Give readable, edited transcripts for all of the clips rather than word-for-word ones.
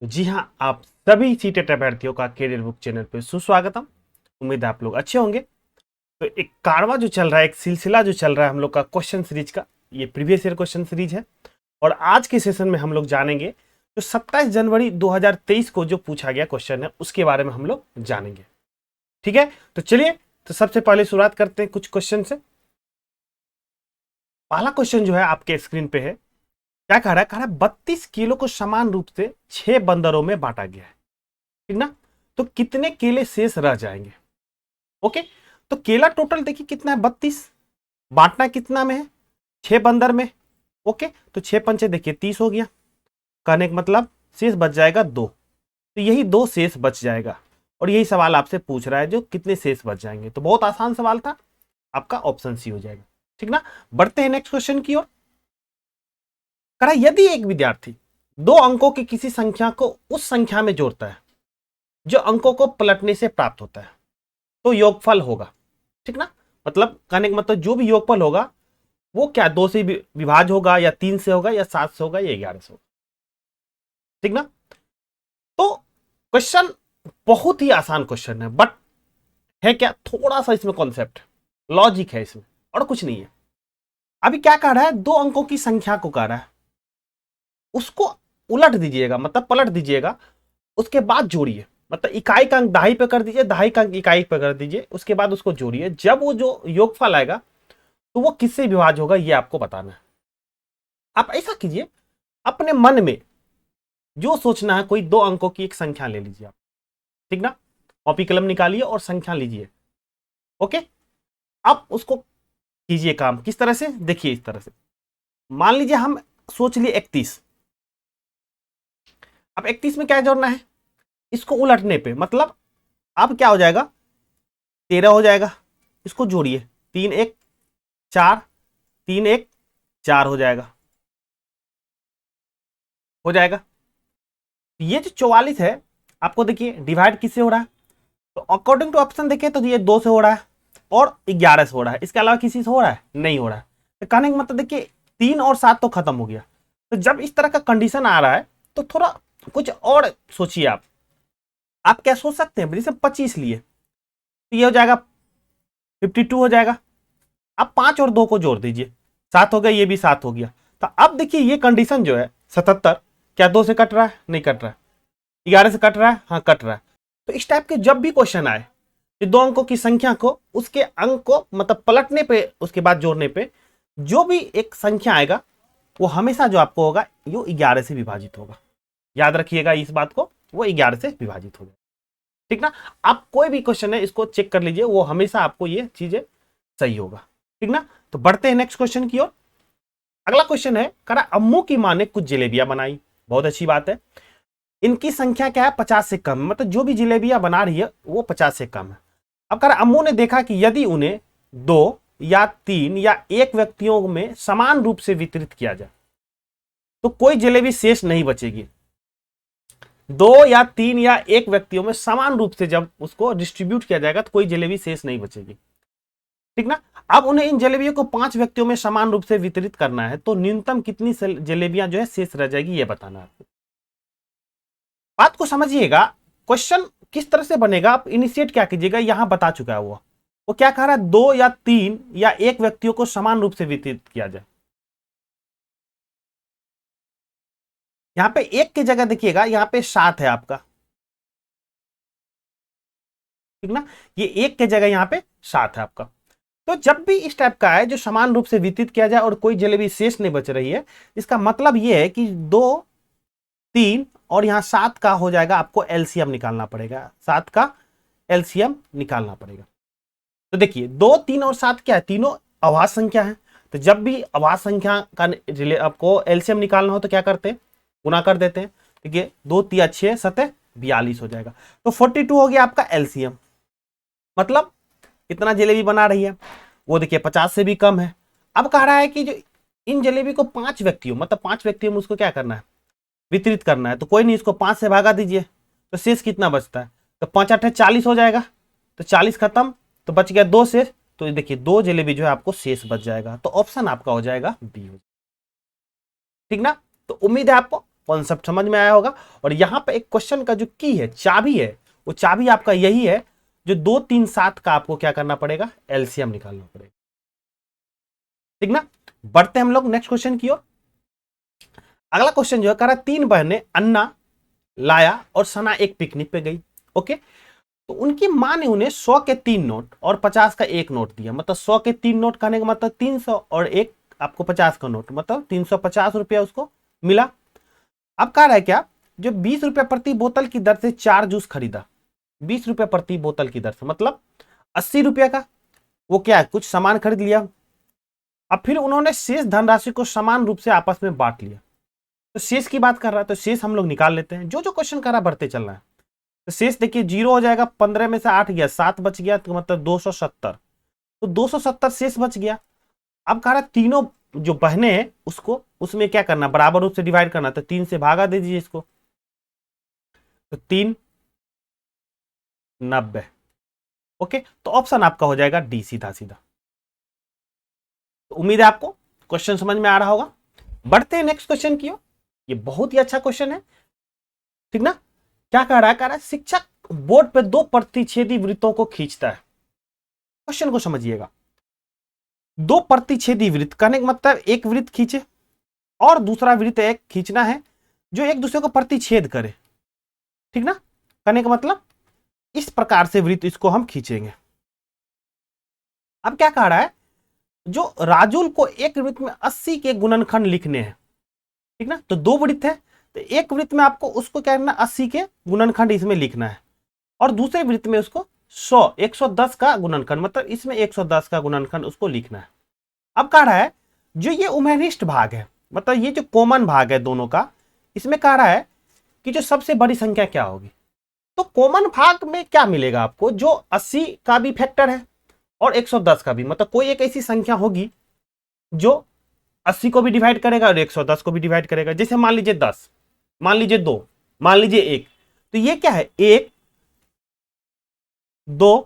तो जी हाँ, आप सभी सीटेट अभ्यर्थियों का करियर बुक चैनल पे सुस्वागतम। उम्मीद है आप लोग अच्छे होंगे। तो एक कारवा जो चल रहा है, एक सिलसिला जो चल रहा है हम लोग का क्वेश्चन सीरीज का, ये प्रीवियस ईयर क्वेश्चन सीरीज है। और आज के सेशन में हम लोग जानेंगे जो 27 जनवरी 2023 को जो पूछा गया क्वेश्चन है उसके बारे में हम लोग जानेंगे। ठीक है, तो चलिए, तो सबसे पहले शुरुआत करते हैं कुछ क्वेश्चन से। पहला क्वेश्चन जो है आपके स्क्रीन पे है, क्या कह रहा है 32 किलो को समान रूप से 6 बंदरों में बांटा गया है, ठीक ना। तो कितने केले शेष रह जाएंगे? ओके, तो केला टोटल देखिए कितना है, 32। बांटना कितना में है? 6 बंदर में। ओके, तो 6 पंचे देखिए 30 हो गया। कहने का मतलब शेष बच जाएगा 2। तो यही 2 शेष बच जाएगा और यही सवाल आपसे पूछ रहा है जो कितने शेष बच जाएंगे। तो बहुत आसान सवाल था, आपका ऑप्शन सी हो जाएगा, ठीक ना। बढ़ते हैं नेक्स्ट क्वेश्चन की ओर। कह यदि एक विद्यार्थी 2 अंकों की किसी संख्या को उस संख्या में जोड़ता है जो अंकों को पलटने से प्राप्त होता है तो योगफल होगा, ठीक ना। मतलब कहने का मतलब जो भी योगफल होगा वो क्या 2 से विभाज्य होगा या 3 से होगा या 7 से होगा या 11 से होगा, ठीक ना। तो क्वेश्चन बहुत ही आसान क्वेश्चन है, बट है क्या, थोड़ा सा इसमें कॉन्सेप्ट लॉजिक है इसमें, और कुछ नहीं है। अभी क्या कह रहा है, 2 अंकों की संख्या को कह रहा है, उसको उलट दीजिएगा, मतलब पलट दीजिएगा, उसके बाद जोड़िए। मतलब इकाई का अंक दहाई पे कर दीजिए, दहाई का अंक इकाई पे कर दीजिए, उसके बाद उसको जोड़िए। जब वो जो योगफल आएगा तो वो किससे विभाज्य होगा ये आपको बताना है। आप ऐसा कीजिए, अपने मन में जो सोचना है, कोई 2 अंकों की एक संख्या ले लीजिए आप, ठीक ना। कॉपी कलम निकालिए और संख्या लीजिए। ओके, अब उसको कीजिए काम किस तरह से, देखिए इस तरह से। मान लीजिए हम सोच लिए 31। अब 31 में क्या जोड़ना है, इसको उलटने पे मतलब अब क्या हो जाएगा, 13 हो जाएगा। इसको जोड़िए, 3 1 4, 3 1 4 हो जाएगा, हो जाएगा। ये जो 44 है, आपको देखिए डिवाइड किससे हो रहा है, तो अकॉर्डिंग टू ऑप्शन देखिए तो ये 2 से हो रहा है और 11 से हो रहा है। इसके अलावा किसी से हो रहा है? नहीं हो रहा है। तो कहने का मतलब देखिए 3 और 7 तो खत्म हो गया। तो जब इस तरह का कंडीशन आ रहा है तो थोड़ा कुछ और सोचिए। आप क्या सोच सकते हैं, जैसे 25 लिए तो ये हो जाएगा 52 हो जाएगा। अब 5 और 2 को जोड़ दीजिए, 7 हो गया, ये भी 7 हो गया। तो अब देखिए ये कंडीशन जो है 77, क्या 2 से कट रहा है? नहीं कट रहा है। 11 से कट रहा है? हाँ कट रहा है। तो इस टाइप के जब भी क्वेश्चन आए, 2 अंकों की संख्या को उसके अंक को मतलब पलटने पे, उसके बाद जोड़ने पे जो भी एक संख्या आएगा वो हमेशा जो आपको होगा वो 11 से विभाजित होगा। याद रखिएगा इस बात को, वो 11 से विभाजित होगा, ठीक ना। आप कोई भी क्वेश्चन है इसको चेक कर लीजिए, वो हमेशा आपको ये चीजें सही होगा, ठीक ना। तो बढ़ते हैं नेक्स्ट क्वेश्चन की ओर। अगला क्वेश्चन है, करा अम्मू की मां ने कुछ जलेबियां बनाई, बहुत अच्छी बात है। इनकी संख्या क्या है, 50 से कम, मतलब जो भी जलेबियां बना रही है वो 50 से कम है। अब कह रहा अम्मू ने देखा कि यदि उन्हें 2 या 3 या 1 व्यक्तियों में समान रूप से वितरित किया जाए तो कोई जलेबी शेष नहीं बचेगी। 2 या 3 या 1 व्यक्तियों में समान रूप से जब उसको डिस्ट्रीब्यूट किया जाएगा तो कोई जलेबी शेष नहीं बचेगी, ठीक ना। अब उन्हें इन जलेबियों को 5 व्यक्तियों में समान रूप से वितरित करना है तो न्यूनतम कितनी जलेबियां जो है शेष रह जाएगी ये बताना है। बात को समझिएगा, क्वेश्चन किस तरह से बनेगा, आप इनिशिएट क्या कीजिएगा, यहां बता चुका है वो क्या कह रहा है, 2 या 3 या 1 व्यक्तियों को समान रूप से वितरित किया जाए। यहां पे 1 की जगह देखिएगा, यहां पे 7 है आपका, ठीक ना। ये 1 की जगह यहां पे 7 है आपका। तो जब भी इस टाइप का है जो समान रूप से वितरित किया जाए और कोई जलेबी शेष नहीं बच रही है, इसका मतलब यह है कि 2 3 और यहां 7 का हो जाएगा, आपको एलसीएम निकालना पड़ेगा, 7 का एलसीएम निकालना पड़ेगा। तो देखिए 2 3 और 7 क्या है, तीनों अभाज्य संख्या है। तो जब भी अभाज्य संख्या का आपको एलसीएम निकालना हो तो क्या करते हैं, गुना कर देते हैं। देखिए 2 3 6 7 42 हो जाएगा। तो 42 हो गया आपका एलसीएम। मतलब कितना जलेबी बना रही है, वो देखिए 50 से भी कम है। अब कह रहा है कि जो इन जलेबी को 5 व्यक्तियों, मतलब 5 व्यक्तियों में उसको क्या करना है, वितरित करना है। तो कोई नहीं, इसको 5 से भागा दीजिए तो शेष कितना बचता है, तो 5 8 40 हो जाएगा। तो 40 खत्म, तो बच गया 2 शेष। तो देखिए 2 जलेबी जो है आपको शेष बच जाएगा। तो ऑप्शन आपका हो जाएगा बी, ठीक ना। तो उम्मीद है आपको कॉन्सेप्ट समझ में आया होगा। और यहां पे एक क्वेश्चन का जो की है, चाबी है, वो चाबी आपका यही है, जो 2 3 7 का आपको क्या करना पड़ेगा, एलसीएम निकालना पड़ेगा। ठीक ना। बढ़ते हम लोग नेक्स्ट क्वेश्चन की ओर। अगला क्वेश्चन जो है कह रहा है 3 बहनें अन्ना, लाया और सना एक पिकनिक पे गई। ओके, तो उनकी मां ने उन्हें 100 के 3 नोट और 50 का एक नोट दिया। मतलब 100 के 3 नोट कहने का मतलब 300 और एक आपको 50 का नोट, मतलब 350 रुपया उसको मिला। अब कह रहा है क्या, जो 20 रुपया प्रति बोतल की दर से 4 जूस खरीदा, 20 रुपया प्रति बोतल की दर से, मतलब 80 रुपया का वो क्या है, कुछ सामान खरीद लिया। अब फिर उन्होंने शेष धनराशि को समान रूप से आपस में बांट लिया। तो शेष की बात कर रहा है, तो शेष हम लोग निकाल लेते हैं। जो जो क्वेश्चन कर रहा है बढ़ते चल रहा है। तो शेष देखिए 0 हो जाएगा, 15 में से 8 गया, 7 बच गया, तो मतलब 270। तो 270 शेष बच गया। अब कह रहा है तीनों जो बहनें हैं उसको उसमें क्या करना, बराबर रूप से डिवाइड करना। तो 3 से भागा दे दीजिए इसको, तो 3 90। ओके, तो ऑप्शन आपका हो जाएगा डी, सीधा सीधा। तो उम्मीद है आपको क्वेश्चन समझ में आ रहा होगा। बढ़ते हैं नेक्स्ट क्वेश्चन की ओर। ये बहुत ही अच्छा क्वेश्चन है, ठीक ना। क्या कह रहा है, कह रहा है शिक्षक बोर्ड पे 2 प्रतिच्छेदी वृत्तों को खींचता है। क्वेश्चन को समझिएगा। 2 प्रतिच्छेदी वृत्त कहने का मतलब एक वृत्त खींचे और दूसरा वृत्त एक खींचना है जो एक दूसरे को प्रतिच्छेद करे, ठीक ना। कहने का मतलब इस प्रकार से वृत्त इसको हम खींचेंगे। अब क्या कह रहा है, जो राजुल को एक वृत्त में 80 के गुणनखंड लिखने हैं, ठीक ना। तो 2 वृत्त है, तो एक वृत्त में आपको उसको क्या करना, 80 के गुणनखंड इसमें लिखना है, और दूसरे वृत्त में उसको 110 का गुणनखंड, मतलब इसमें 110 का गुणनखंड उसको लिखना है। अब कह रहा है जो ये उभयनिष्ठ भाग है, मतलब ये जो कॉमन भाग है दोनों का, इसमें कह रहा है कि जो सबसे बड़ी संख्या क्या होगी। तो कॉमन भाग में क्या मिलेगा आपको, जो 80 का भी फैक्टर है और 110 का भी, मतलब कोई एक ऐसी संख्या होगी जो 80 को भी डिवाइड करेगा और 110 को भी डिवाइड करेगा। जैसे मान लीजिए 10, मान लीजिए 2, मान लीजिए 1, तो ये क्या है, 1 2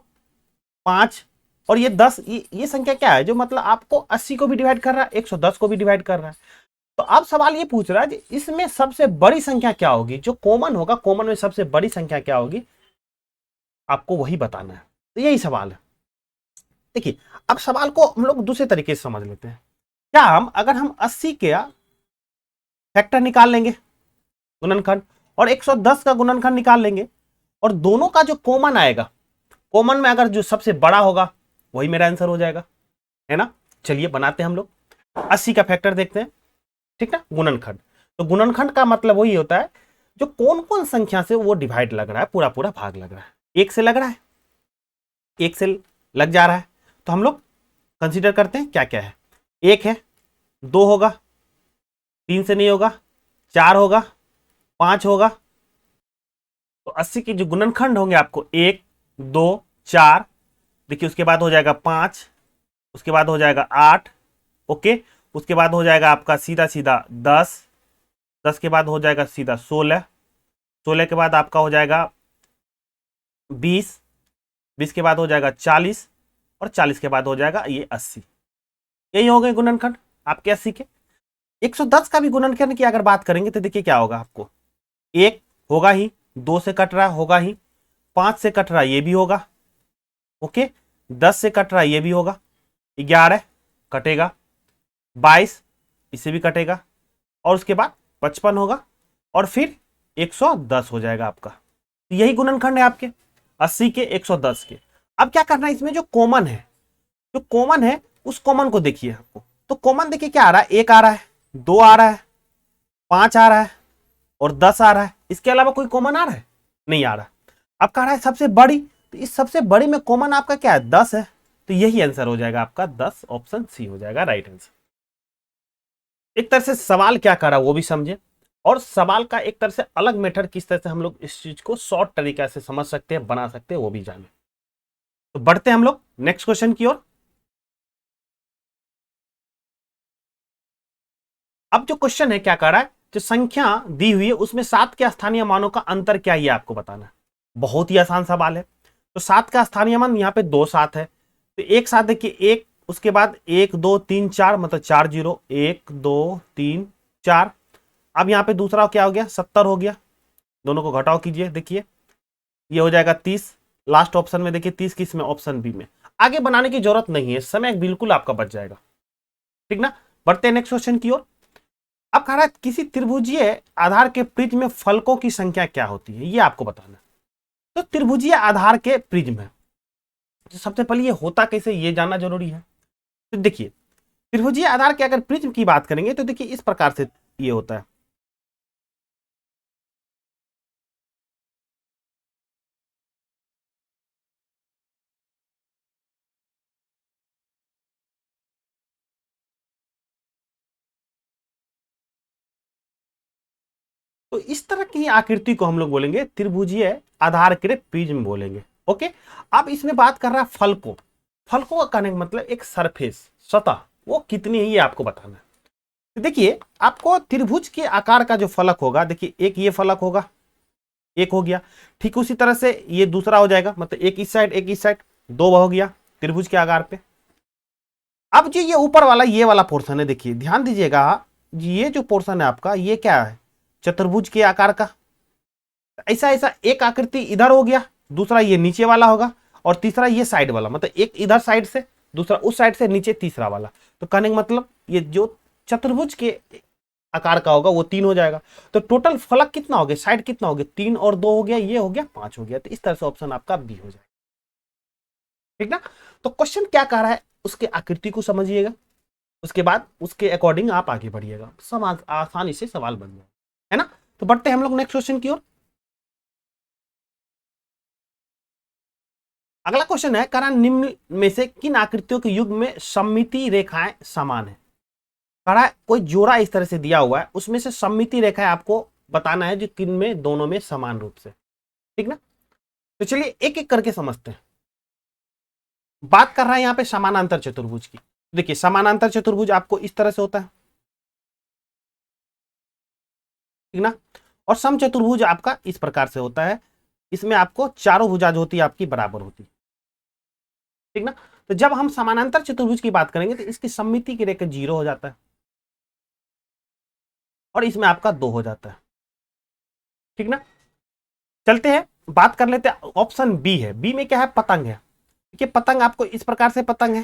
5 और ये 10, ये संख्या क्या है, जो मतलब आपको 80 को भी डिवाइड कर रहा है, 110 को भी डिवाइड कर रहा है। तो अब सवाल ये पूछ रहा है कि इसमें सबसे बड़ी संख्या क्या होगी, जो कॉमन होगा, कॉमन में सबसे बड़ी संख्या क्या होगी, आपको वही बताना है। तो यही सवाल है। देखिए अब सवाल को हम लोग दूसरे तरीके से समझ लेते हैं। क्या हम अगर हम 80 के फैक्टर निकाल लेंगे गुणनखंड और 110 का गुणनखंड निकाल लेंगे, और दोनों का जो कॉमन आएगा, कॉमन में अगर जो सबसे बड़ा होगा वही मेरा आंसर हो जाएगा, है ना। चलिए बनाते हैं हम लोग 80 का फैक्टर देखते हैं, ठीक ना, गुणनखंड। तो गुणनखंड का मतलब वही होता है जो कौन कौन संख्या से वो डिवाइड लग रहा है, पूरा पूरा भाग लग रहा है। 1 से लग रहा है, 1 से लग जा रहा है, तो हम लोग कंसीडर करते हैं क्या क्या है। 1 है, 2 होगा, 3 से नहीं होगा, 4 होगा, 5 होगा। तो 80 के जो गुणनखंड होंगे आपको 1 2 4, देखिए उसके बाद हो जाएगा 5, उसके बाद हो जाएगा 8, ओके, उसके बाद हो जाएगा आपका सीधा सीधा 10, 10 के बाद हो जाएगा सीधा 16, 16 के बाद आपका हो जाएगा 20, 20 के बाद हो जाएगा 40, और 40 के बाद हो जाएगा ये 80। यही हो गए गुणनखंड आपके 80 के। 110 का भी गुणनखंड की अगर बात करेंगे तो देखिए क्या होगा आपको, 1 होगा ही, 2 से कट रहा होगा ही, 5 से कट रहा ये भी होगा, ओके, 10 से कट रहा ये भी होगा, 11 कटेगा, 22 इससे भी कटेगा, और उसके बाद 55 होगा, और फिर 110 हो जाएगा आपका। यही गुणनखंड है आपके 80 के 110 के। अब क्या करना है, इसमें जो कॉमन है, जो कॉमन है उस कॉमन को देखिए आपको। तो कॉमन देखिए क्या आ रहा है, 1 आ रहा है, 2 आ रहा है, 5 आ रहा है और 10 आ रहा है। इसके अलावा कोई कॉमन आ रहा है, नहीं आ रहा। अब कह रहा है सबसे बड़ी, तो इस सबसे बड़ी में कॉमन आपका क्या है, 10 है। तो यही आंसर हो जाएगा आपका 10, ऑप्शन सी हो जाएगा राइट आंसर। एक तरह से सवाल क्या कर रहा है वो भी समझे, और सवाल का एक तरह से अलग मेथड किस तरह से हम लोग इस चीज को शॉर्ट तरीके से समझ सकते हैं, बना सकते हैं, वो भी जाने। तो बढ़ते हैं हम लोग नेक्स्ट क्वेश्चन की ओर। अब जो क्वेश्चन है क्या कर रहा है, जो संख्या दी हुई है उसमें 7 के स्थानीय मानों का अंतर क्या है, ये आपको बताना है। बहुत ही आसान सवाल है। तो 7 का स्थानीय मान यहाँ पे 2 7 है, तो एक साथ देखिए, एक उसके बाद 1 2 3 4, मतलब 4 0, 1 2 3 4, अब यहाँ पे दूसरा क्या हो गया, 70 हो गया। दोनों को घटाओ कीजिए, देखिए ये हो जाएगा 30। लास्ट ऑप्शन में देखिए 30 किस में, ऑप्शन बी में। आगे बनाने की जरूरत नहीं है, समय बिल्कुल आपका बच जाएगा। ठीक ना, बढ़ते हैं नेक्स्ट क्वेश्चन की ओर। अब कह रहा है किसी त्रिभुजीय आधार के प्रिज्म में फलकों की संख्या क्या होती है, ये आपको बताना है। तो त्रिभुजीय आधार के प्रिज्म है, तो सबसे पहले ये होता कैसे ये जानना जरूरी है। तो देखिए त्रिभुजीय आधार के अगर प्रिज्म की बात करेंगे तो देखिए इस प्रकार से ये होता है। तो इस तरह की आकृति को हम लोग बोलेंगे त्रिभुजीय आधार के प्रिज्म बोलेंगे। ओके, अब इसमें बात कर रहा है फलकों। फलकों का कहने का मतलब एक सरफेस, सतह, वो कितनी है ये आपको बताना है। तो देखिए आपको त्रिभुज के आकार का जो फलक होगा, देखिए एक ये फलक होगा, एक हो गया। ठीक उसी तरह से ये दूसरा हो जाएगा, मतलब एक इस साइड एक इस साइड, दो हो गया त्रिभुज के आकार पे। अब जो ये ऊपर वाला ये वाला पोर्शन है, देखिए ध्यान दीजिएगा, ये जो पोर्शन है आपका ये क्या है, चतुर्भुज के आकार का। ऐसा ऐसा एक आकृति इधर हो गया, दूसरा ये नीचे वाला होगा, और तीसरा ये साइड वाला, मतलब एक इधर साइड से, दूसरा उस साइड से, नीचे तीसरा वाला। तो कहने का मतलब ये जो चतुर्भुज के आकार का होगा वो 3 हो जाएगा। तो टोटल फलक कितना हो गया, साइड कितना हो गया, 3 और 2 हो गया, ये हो गया 5 हो गया। तो इस तरह से ऑप्शन आपका बी हो जाएगा। ठीक ना, तो क्वेश्चन क्या कह रहा है उसके आकृति को समझिएगा, उसके बाद उसके अकॉर्डिंग आप आगे बढ़िएगा, सब आसानी से सवाल बन जाए, है ना। तो बढ़ते हैं हम लोग नेक्स्ट क्वेश्चन की ओर। अगला क्वेश्चन है, कारण निम्न में से किन आकृतियों के युग में सममिति रेखाएं समान है। कहा कोई जोड़ा इस तरह से दिया हुआ है, उसमें से सममिति रेखाएं आपको बताना है जो किन में दोनों में समान रूप से। ठीक ना, तो चलिए एक एक करके समझते हैं। बात कर रहा है यहाँ पे समानांतर चतुर्भुज की। देखिए समानांतर चतुर्भुज आपको इस तरह से होता है, ठीक ना, और समचतुर्भुज आपका इस प्रकार से होता है। इसमें आपको चारों भुजा जो होती है आपकी बराबर होती है। ठीक ना, तो जब हम समानांतर चतुर्भुज की बात करेंगे तो इसकी सममिति की रेखा 0 हो जाता है, और इसमें आपका 2 हो जाता है। ठीक ना, चलते हैं बात कर लेते हैं, ऑप्शन बी है। बी में क्या है, पतंग है। देखिए पतंग आपको इस प्रकार से पतंग है।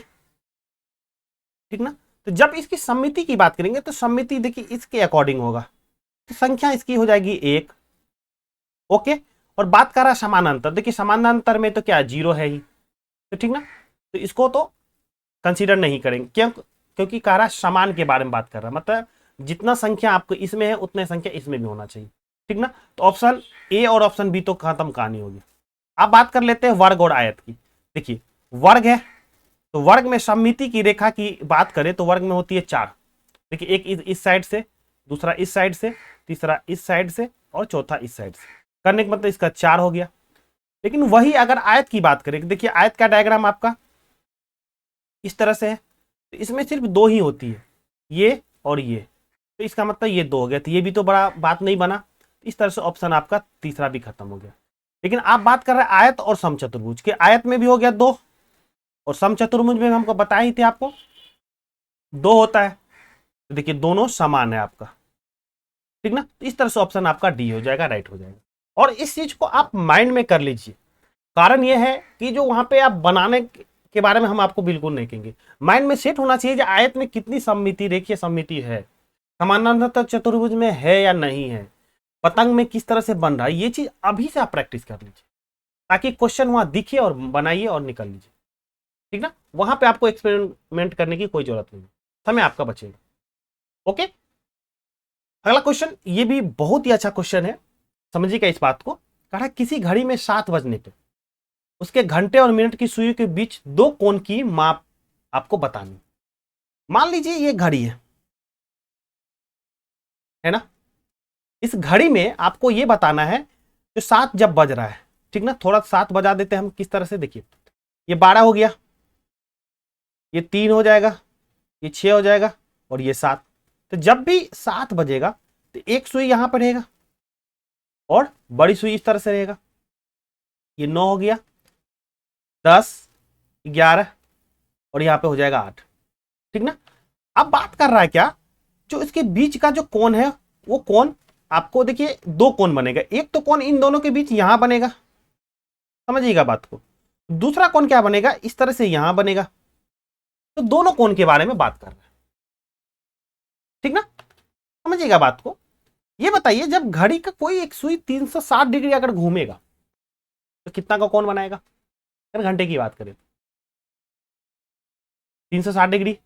ठीक ना, तो जब इसकी सममिति की बात करेंगे तो सममिति देखिए इसके अकॉर्डिंग होगा, तो संख्या इसकी हो जाएगी 1। ओके, और बात कर रहा है समानांतर, देखिए समानांतर में तो क्या 0 है ही, तो ठीक ना, तो इसको तो कंसीडर नहीं करेंगे, क्यों, क्योंकि कह रहा है समान के बारे में बात कर रहा है, मतलब जितना संख्या आपको इसमें है उतने संख्या इसमें भी होना चाहिए। ठीक ना, तो ऑप्शन ए और ऑप्शन बी तो खत्म कहानी होगी। अब बात कर लेते हैं वर्ग और आयत की। देखिए वर्ग है, तो वर्ग में सममिति की रेखा की बात करें तो वर्ग में होती है 4। देखिए एक इस साइड से, दूसरा इस साइड से, तीसरा इस साइड से, और चौथा इस साइड से, करने का मतलब इसका 4 हो गया। लेकिन वही अगर आयत की बात करें, देखिए आयत का डायग्राम आपका इस तरह से है, तो इसमें सिर्फ 2 ही होती है, ये और ये, तो इसका मतलब ये 2 हो गया, तो ये भी तो बड़ा बात नहीं बना। इस तरह से ऑप्शन आपका तीसरा भी खत्म हो गया। लेकिन आप बात कर रहे हैं आयत और समचतुर्भुज के, आयत में भी हो गया 2, और समचतुर्भुज में हमको बताया ही थे आपको 2 होता है, तो देखिए दोनों समान है आपका। ठीक ना, तो इस तरह से ऑप्शन आपका डी हो जाएगा, राइट हो जाएगा। और इस चीज को आप माइंड में कर लीजिए, कारण यह है कि जो वहां पे आप बनाने के बारे में हम आपको बिल्कुल नहीं कहेंगे, माइंड में सेट होना चाहिए कि आयत में कितनी सममिति, रेखीय सममिति है, समानांतर चतुर्भुज में है या नहीं है, पतंग में किस तरह से बन रहा है, ये चीज अभी से आप प्रैक्टिस कर लीजिए, ताकि क्वेश्चन वहां दिखे और बनाइए और निकल लीजिए। ठीक ना, वहां पे आपको एक्सपेरिमेंट करने की कोई जरूरत नहीं, समय आपका बचेगा। ओके, अगला क्वेश्चन ये भी बहुत ही अच्छा क्वेश्चन है, समझिएगा इस बात को। कहा किसी घड़ी में 7 बजने पे उसके घंटे और मिनट की सुई के बीच 2 कोण की माप आपको बतानी। मान लीजिए ये घड़ी है ना, इस घड़ी में आपको ये बताना है जो 7 जब बज रहा है, ठीक ना, थोड़ा 7 बजा देते हैं हम किस तरह से, देखिए ये 12 हो गया, ये 3 हो जाएगा, ये 6 हो जाएगा, और ये 7। तो जब भी 7 बजेगा तो एक सुई यहां पर रहेगा और बड़ी सुई इस तरह से रहेगा, ये 9 हो गया, 10, 11, और यहां पे हो जाएगा 8। ठीक ना, अब बात कर रहा है क्या, जो इसके बीच का जो कोण है वो कोण आपको देखिए दो कोण बनेगा, एक तो कोण इन दोनों के बीच यहां बनेगा, समझिएगा बात को, दूसरा कोण क्या बनेगा इस तरह से यहां बनेगा। तो दोनों कोण के बारे में बात कर रहे हैं, ठीक ना, समझिएगा बात को। ये बताइए जब घड़ी का कोई एक सुई 360 डिग्री अगर घूमेगा तो कितना का कोण बनाएगा, अगर घंटे की बात करें 360 डिग्री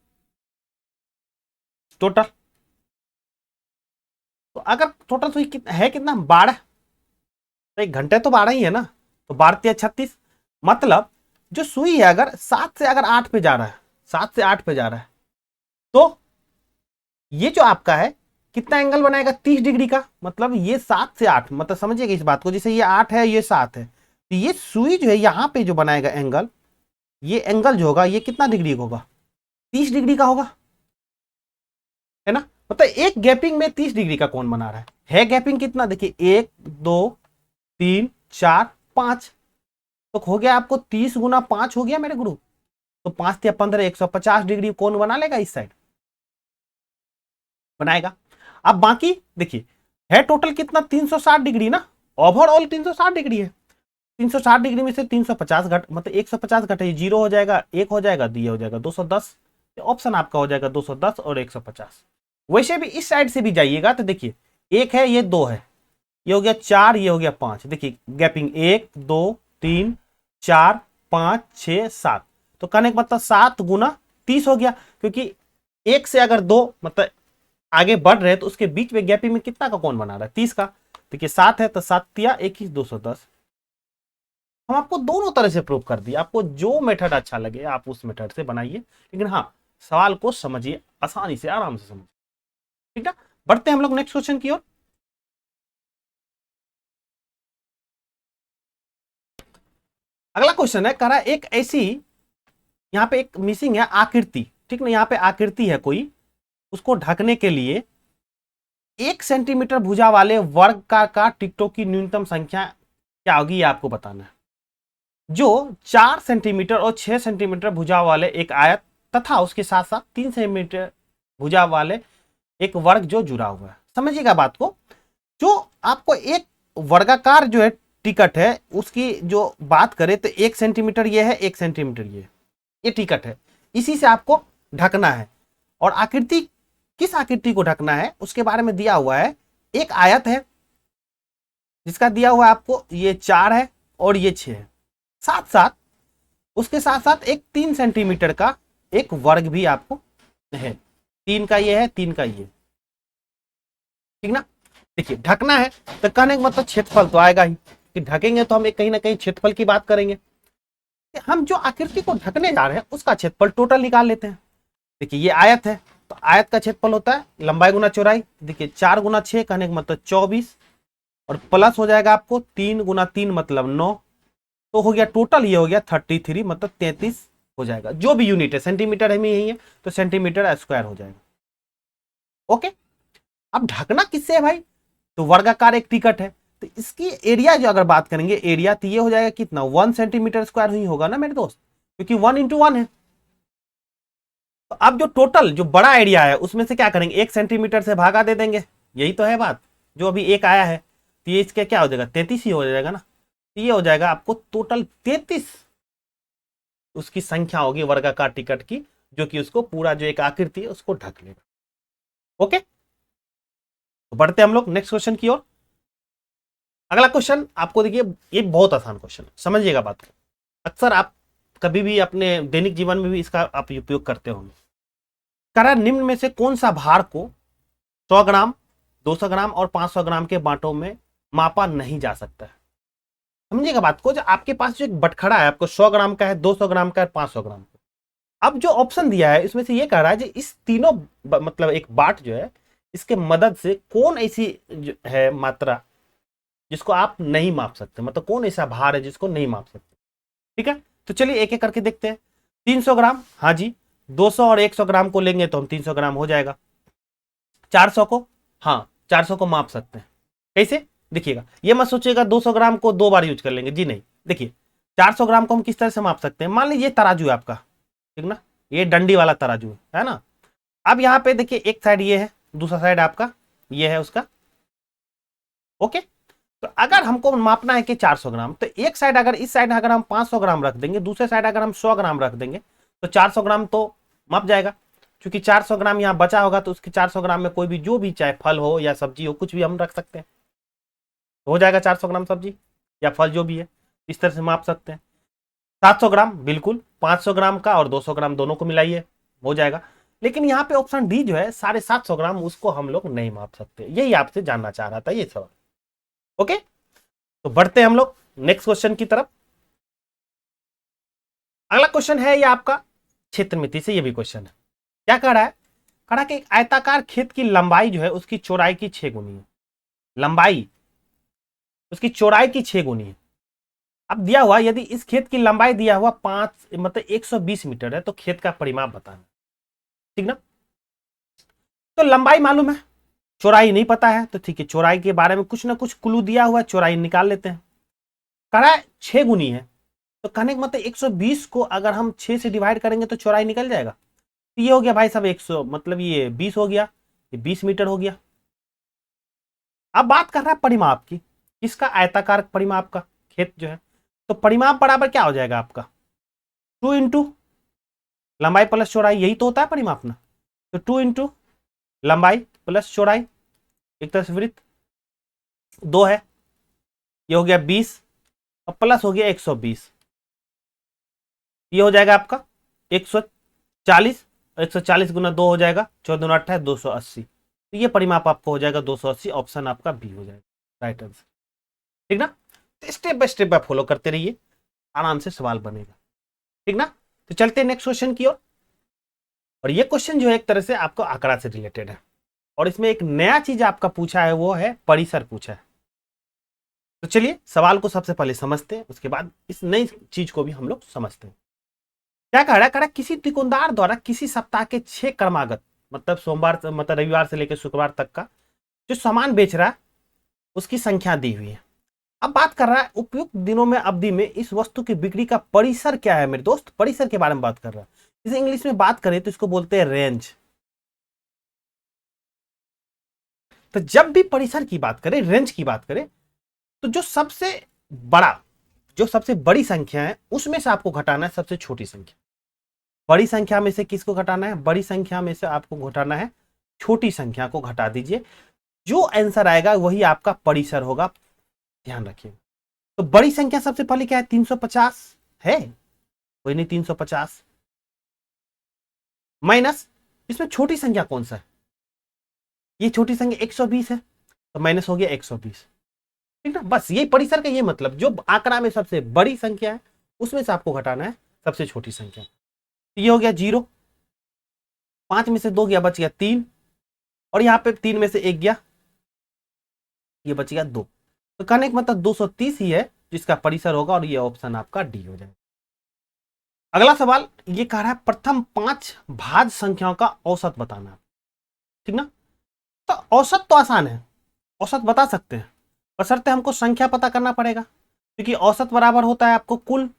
टोटल। तो अगर टोटल सुई है कितना 12, तो एक घंटे तो 12 ही है ना, तो 12 36, मतलब जो सुई है अगर 7 से अगर 8 पे जा रहा है, 7 से 8 पे जा रहा है, तो ये जो आपका है कितना एंगल बनाएगा 30 डिग्री का, मतलब ये 7 से 8, मतलब समझिएगा इस बात को, जैसे ये 8 है ये 7 है, तो ये सुई जो है यहां पे जो बनाएगा एंगल, ये एंगल जो होगा ये कितना डिग्री का होगा 30 डिग्री का होगा, है ना, मतलब एक गैपिंग में 30 डिग्री का कोण बना रहा है गैपिंग कितना देखिए 1 2 3 4 5, तो हो गया आपको 30 गुना 5 हो गया मेरे गुरु, तो 5 या 15 150 डिग्री कोण बना लेगा इस साइड, बनाएगा। अब बाकी देखिए है टोटल कितना 360 डिग्री ना, ओवरऑल 360 डिग्री है, 360 डिग्री में से 350 घट मतलब 150 घटे 0 हो जाएगा, 1 हो जाएगा, तो ये हो जाएगा 210, ऑप्शन आपका हो जाएगा 210 और 150। वैसे भी इस साइड से भी जाइएगा तो देखिए एक है ये 2 है, ये हो गया 4, ये हो गया 5, देखिए गैपिंग 1 2 3 4 5 6 7, तो कहने का मतलब 7 गुना 30 हो गया, क्योंकि एक से अगर 2 मतलब आगे बढ़ रहे तो उसके बीच में गैपिंग में कितना का कोण बना रहा है 30 का, देखिए 7 है तो 7 तिया 21 210। हम आपको दोनों तरह से प्रूव कर दिए, आपको जो मेथड अच्छा लगे आप उस मेथड से बनाइए, लेकिन हाँ सवाल को समझिए आसानी से आराम से समझिए, ठीक है। बढ़ते हैं हम लोग नेक्स्ट क्वेश्चन की ओर। अगला क्वेश्चन है कह रहा है एक ऐसी, यहाँ पे एक मिसिंग है आकृति, ठीक ना, यहाँ पे आकृति है कोई, उसको ढकने के लिए 1 सेंटीमीटर भुजा वाले वर्ग का टिकटों की न्यूनतम संख्या क्या होगी ये आपको बताना है। जो 4 सेंटीमीटर और 6 सेंटीमीटर भुजा वाले एक आयत तथा उसके साथ साथ 3 सेंटीमीटर भुजा वाले एक वर्ग जो जुड़ा हुआ है, समझिएगा बात को। जो आपको एक वर्गाकार जो है टिकट है उसकी जो बात करें तो 1 सेंटीमीटर ये है, 1 सेंटीमीटर ये टिकट है, इसी से आपको ढकना है। और आकृति किस आकृति को ढकना है उसके बारे में दिया हुआ है, एक आयत है जिसका दिया हुआ है आपको ये 4 है और ये 6 है, साथ साथ उसके साथ साथ एक 3 सेंटीमीटर का एक वर्ग भी आपको है, 3 का ये है 3 का ये, ठीक ना। देखिए ढकना है तो कहने का मतलब क्षेत्रफल तो आएगा ही, कि ढकेंगे तो हम एक कहीं ना कहीं क्षेत्रफल की बात करेंगे, हम जो आकृति को ढकने जा रहे हैं उसका क्षेत्रफल टोटल निकाल लेते हैं। देखिए ये आयत है तो आयत का क्षेत्रफल होता है लंबाई गुना चौड़ाई, देखिए 4 गुना 6 कहने का मतलब 24, और प्लस हो जाएगा आपको 3 गुना 3 मतलब 9, तो हो गया टोटल ये हो गया 33 मतलब 33 हो जाएगा, जो भी यूनिट है सेंटीमीटर में यही है तो सेंटीमीटर स्क्वायर हो जाएगा। ओके, अब ढकना किससे है भाई, तो वर्गाकार एक टिकट है, तो इसकी एरिया जो अगर बात करेंगे एरिया तो ये हो जाएगा कितना 1 सेंटीमीटर स्क्वायर ही होगा ना मेरे दोस्त, क्योंकि 1 इंटू 1 है। तो अब जो टोटल जो बड़ा एरिया है उसमें से क्या करेंगे 1 सेंटीमीटर से भागा दे देंगे, यही तो है बात, जो अभी एक आया है तो ये इसका क्या हो जाएगा 33 ही हो जाएगा ना, तो ये हो जाएगा आपको टोटल 33 उसकी संख्या होगी वर्गाकार टिकट की, जो कि उसको पूरा जो एक आकृति है उसको ढक लेगा। ओके, तो बढ़ते हम लोग नेक्स्ट क्वेश्चन की ओर। अगला क्वेश्चन आपको देखिए ये बहुत आसान क्वेश्चन है, समझिएगा बात को, अक्सर आप कभी भी अपने दैनिक जीवन में भी इसका आप उपयोग करते होंगे। करा निम्न में से कौन सा भार को 100 ग्राम 200 ग्राम और 500 ग्राम के बांटों में मापा नहीं जा सकता है, समझिएगा बात को। जो आपके पास जो एक बटखड़ा है आपको 100 ग्राम का है 200 ग्राम का है 500 ग्राम का, अब जो ऑप्शन दिया है इसमें से ये कह रहा है कि इस तीनों मतलब एक बाट जो है इसके मदद से कौन ऐसी है मात्रा जिसको आप नहीं माप सकते, मतलब कौन ऐसा भार है जिसको नहीं माप सकते, ठीक है। तो चलिए एक एक करके देखते हैं। 300 ग्राम, हाँ जी, 200 और 100 ग्राम को लेंगे तो हम 300 ग्राम हो जाएगा। 400 को, हाँ 400 को माप सकते हैं, कैसे देखिएगा, ये मत सोचिएगा 200 ग्राम को 2 बार यूज कर लेंगे, जी नहीं। देखिए 400 ग्राम को हम किस तरह से माप सकते हैं, मान लीजिए ये तराजू है आपका, ठीक ना, ये डंडी वाला तराजू है ना। अब यहाँ पे देखिए एक साइड ये है, दूसरा साइड आपका ये है उसका। ओके, तो अगर हमको मापना है कि 400 ग्राम, तो एक साइड अगर इस साइड अगर हम 500 ग्राम रख देंगे, दूसरे साइड अगर हम 100 ग्राम रख देंगे, तो 400 ग्राम तो माप जाएगा। क्योंकि 400 ग्राम यहाँ बचा होगा, तो उसके 400 ग्राम में कोई भी जो भी चाहे फल हो या सब्जी हो, कुछ भी हम रख सकते हैं, हो जाएगा 400 ग्राम सब्जी या फल जो भी है, इस तरह से माप सकते हैं। 700 ग्राम बिल्कुल, 500 ग्राम का और 200 ग्राम दोनों को मिलाइए, हो जाएगा। लेकिन यहाँ पे ऑप्शन डी जो है 750 ग्राम, उसको हम लोग नहीं माप सकते। यही आपसे जानना चाह रहा था ये सवाल। ओके, तो बढ़ते हैं हम लोग नेक्स्ट क्वेश्चन की तरफ। अगला क्वेश्चन है ये आपका क्षेत्र मिति से, ये भी क्वेश्चन है। क्या कह रहा है? कह रहा है कि एक आयताकार खेत की लंबाई जो है उसकी चौड़ाई की 6 गुनी है। लंबाई उसकी चौड़ाई की 6 गुनी है। अब दिया हुआ, यदि इस खेत की लंबाई दिया हुआ 5 मतलब 120 मीटर है, तो खेत का परिमाप बताना। ठीक ना? तो लंबाई मालूम है, चौड़ाई नहीं पता है, तो ठीक है, चौड़ाई के बारे में कुछ ना कुछ क्लू दिया हुआ है, चौड़ाई निकाल लेते हैं। कह रहा है 6 गुनी है, तो कहने का मतलब 120 को अगर हम 6 से डिवाइड करेंगे तो चौड़ाई निकल जाएगा। तो ये हो गया भाई साहब 100, मतलब ये 20 हो गया, ये 20 मीटर हो गया। अब बात कर रहा है परिमाप की, किसका? आयताकार परिमाप का खेत जो है। तो परिमाप बराबर क्या हो जाएगा आपका? 2 इंटू लंबाई प्लस चौड़ाई, यही तो होता है परिमाप ना। तो 2 इंटू लंबाई प्लस चौड़ाई, एक तरह से वृत्त 2 है, ये हो गया 20 और प्लस हो गया 120, ये हो जाएगा आपका 140। 140 गुना 2 हो जाएगा 14 दूना 28, 280। तो ये परिमाप आपको हो जाएगा 280, ऑप्शन आपका बी हो जाएगा राइट आंसर। ठीक ना? तो स्टेप बाय स्टेप आप फॉलो करते रहिए, आराम से सवाल बनेगा। ठीक ना? तो चलते हैं नेक्स्ट क्वेश्चन की ओर। और ये क्वेश्चन जो है एक तरह से आपको आंकड़ा से रिलेटेड है, और इसमें एक नया चीज आपका पूछा है, वो है परिसर पूछा है। तो चलिए सवाल को सबसे पहले समझते हैं, उसके बाद इस नई चीज को भी हम लोग समझते हैं। क्या कह रहा है? किसी दुकानदार द्वारा किसी सप्ताह के 6 क्रमागत, मतलब सोमवार मतलब रविवार से लेकर शुक्रवार तक का जो सामान बेच रहा है उसकी संख्या दी हुई है। अब बात कर रहा है उपयुक्त दिनों में अवधि में इस वस्तु की बिक्री का परिसर क्या है। मेरे दोस्त, परिसर के बारे में बात कर रहा है। इसे इंग्लिश में बात करें तो इसको बोलते हैं रेंज। तो जब भी परिसर की बात करें, रेंज की बात करें, तो जो सबसे बड़ी संख्या है उसमें से आपको घटाना है सबसे छोटी संख्या। बड़ी संख्या में से किसको घटाना है? बड़ी संख्या में से आपको घटाना है छोटी संख्या को, घटा दीजिए। जो आंसर आएगा वही आपका परिसर होगा, ध्यान रखिए। तो बड़ी संख्या सबसे पहले क्या है? 350 है, कोई नहीं, 350 माइनस, इसमें छोटी संख्या कौन सा है? ये छोटी संख्या 120 है, तो माइनस हो गया 120। ठीक ना? बस यही परिसर का ये मतलब, जो आंकड़ा में सबसे बड़ी संख्या है उसमें से आपको घटाना है सबसे छोटी संख्या। तो ये हो गया 0, 5 में से 2 गया, बच गया 3, और यहां पे 3 में से 1 गया, ये बच गया 2। तो कहने का मतलब 230 ही है जिसका परिसर होगा, और ये ऑप्शन आपका डी हो जाएगा। अगला सवाल ये कह रहा है प्रथम 5 भाज्य संख्याओं का औसत बताना। ठीक ना? तो औसत तो आसान है, औसत बता सकते हैं, बशर्ते हमको संख्या पता करना पड़ेगा। क्योंकि औसत बराबर होता है आपको कुल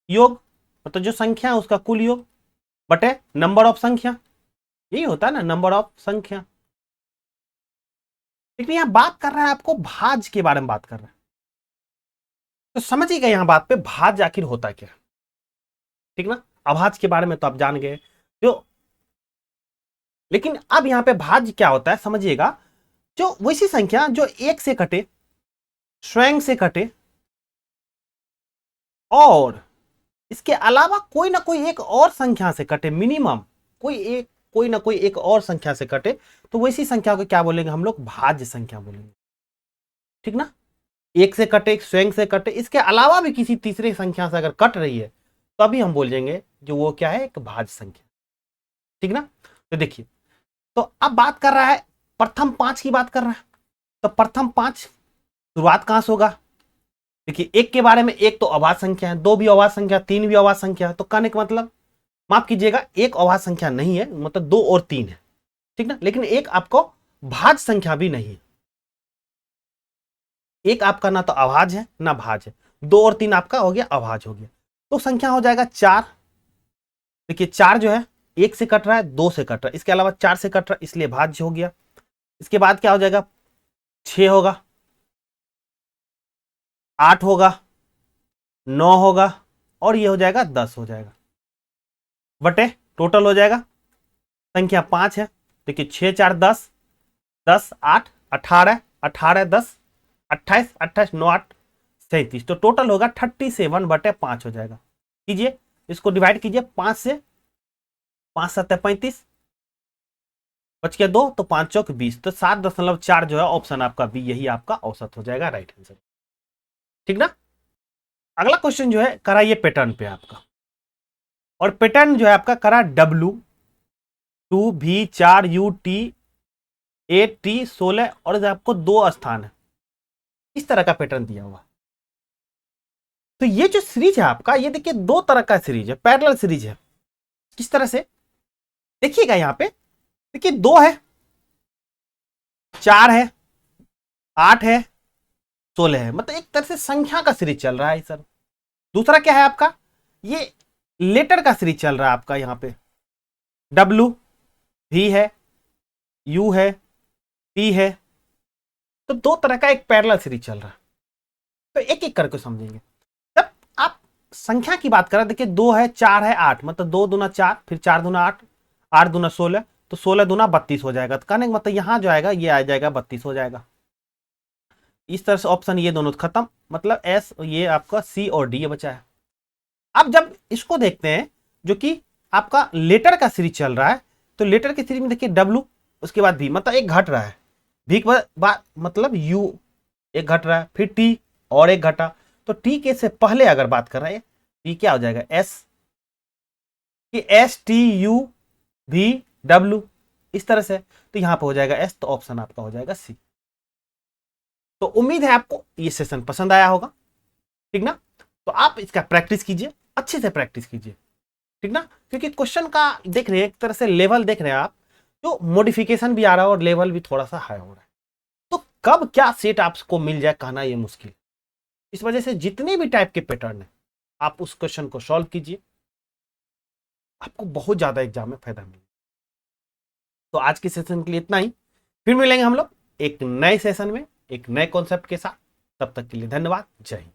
योग, मतलब जो संख्या है उसका कुल योग बटे नंबर ऑफ संख्या, यही होता है ना, नंबर ऑफ संख्या। लेकिन यहां बात कर रहा है आपको भाज्य के बारे में बात कर रहा है, तो समझिएगा यहां बात पे भाज्य आखिर होता क्या। ठीक ना? अभाज्य के बारे में तो आप जान गए जो, लेकिन अब यहां पे भाज्य क्या होता है समझिएगा। जो वैसी संख्या जो 1 से कटे, स्वयं से कटे, और इसके अलावा कोई ना कोई एक और संख्या से कटे, मिनिमम कोई ना कोई एक और संख्या से कटे, तो वैसी संख्या को क्या बोलेंगे हम लोग? भाज्य संख्या बोलेंगे। ठीक ना? 1 से कटे, स्वयं से कटे, इसके अलावा भी किसी तीसरी संख्या से अगर कट रही है तो अभी हम बोलेंगे जो वो क्या है? एक भाज्य संख्या। ठीक ना? तो देखिए, तो अब बात कर रहा है प्रथम 5 की बात कर रहा है, तो प्रथम 5 शुरुआत कहां से होगा? देखिए, 1 के बारे में, 1 तो अभाज्य संख्या है, 2 भी अभाज्य संख्या, 3 भी अभाज्य संख्या, तो कहने का मतलब, माफ कीजिएगा, 1 अभाज्य संख्या नहीं है, मतलब 2 और 3 है। ठीक ना? लेकिन 1 आपको भाज्य संख्या भी नहीं है, 1 आपका ना तो अभाज्य है ना भाज्य है, 2 और 3 आपका हो गया अभाज्य हो गया, तो संख्या हो जाएगा 4। देखिए 4 जो है 1 से कट रहा है, 2 से कट रहा है, इसके अलावा 4 से कट रहा है, इसलिए भाज्य हो गया। इसके बाद क्या हो जाएगा, 6 होगा, 8 होगा, 9 होगा, और ये हो जाएगा 10 हो जाएगा, बटे टोटल हो जाएगा संख्या 5 है। देखिए 6 4 10, 10 8 18, 18 10 28, 28 9 8 37, तो टोटल होगा 37/5 हो जाएगा। कीजिए इसको डिवाइड कीजिए 5 से, 5 7 35, बच गया 2, तो 5 चौक 20, तो 7.4 जो है ऑप्शन आपका बी, यही आपका औसत हो जाएगा, राइट आंसर। ठीक ना। अगला क्वेश्चन जो है कराइए पैटर्न पे आपका, और पैटर्न जो है आपका करा W2V4UT8T16, और आपको 2 स्थान है, इस तरह का पैटर्न दिया हुआ। तो ये जो सीरीज है आपका, ये देखिए 2 तरह का सीरीज है, पैरेलल सीरीज है। किस तरह से देखिएगा, यहां पे देखिए 2 है, 4 है, 8 है, 16 है, मतलब एक तरह से संख्या का सीरीज चल रहा है सर। दूसरा क्या है आपका, ये लेटर का सीरीज चल रहा है आपका, यहां पे W V है, U है, T है, तो 2 तरह का एक पैरेलल सीरीज चल रहा है। तो एक एक करके समझेंगे। जब आप संख्या की बात करें, देखिए 2 है, 4 है, 8, मतलब 2 दूना 4, फिर 4 दूना 8, 8 दूना 16, तो 16 दूना 32 हो जाएगा। तो कहने का मतलब यहां जो आएगा, ये आ जाएगा 32 हो जाएगा। इस तरह से ऑप्शन ये दोनों खत्म, मतलब एस, ये आपका सी और डी बचा है। अब जब इसको देखते हैं जो कि आपका लेटर का सीरीज चल रहा है, तो लेटर की सीरीज में देखिए डब्ल्यू, उसके बाद भी, मतलब एक घट रहा है, भी के बाद मतलब यू एक घट रहा है, फिर टी और एक घटा, तो टी के से पहले अगर बात कर रहे हैं, टी क्या हो जाएगा, एस, कि एस टी यू भी डब्ल्यू, इस तरह से, तो यहां पर हो जाएगा एस, तो ऑप्शन आपका हो जाएगा सी। तो उम्मीद है आपको ये सेशन पसंद आया होगा, ठीक ना। तो आप इसका प्रैक्टिस कीजिए, अच्छे से प्रैक्टिस कीजिए, ठीक ना, क्योंकि क्वेश्चन का देख रहे हैं एक तरह से लेवल देख रहे हैं आप, जो मॉडिफिकेशन भी आ रहा है और लेवल भी थोड़ा सा हाई हो रहा है। तो कब क्या सेट आपको मिल जाए कहना ये मुश्किल, इस वजह से जितने भी टाइप के पैटर्न है आप उस क्वेश्चन को सॉल्व कीजिए, आपको बहुत ज्यादा एग्जाम में फायदा मिलेगा। तो आज के सेशन के लिए इतना ही, फिर मिलेंगे हम लोग एक नए सेशन में एक नए कॉन्सेप्ट के साथ। तब तक के लिए धन्यवाद, जय हिंद।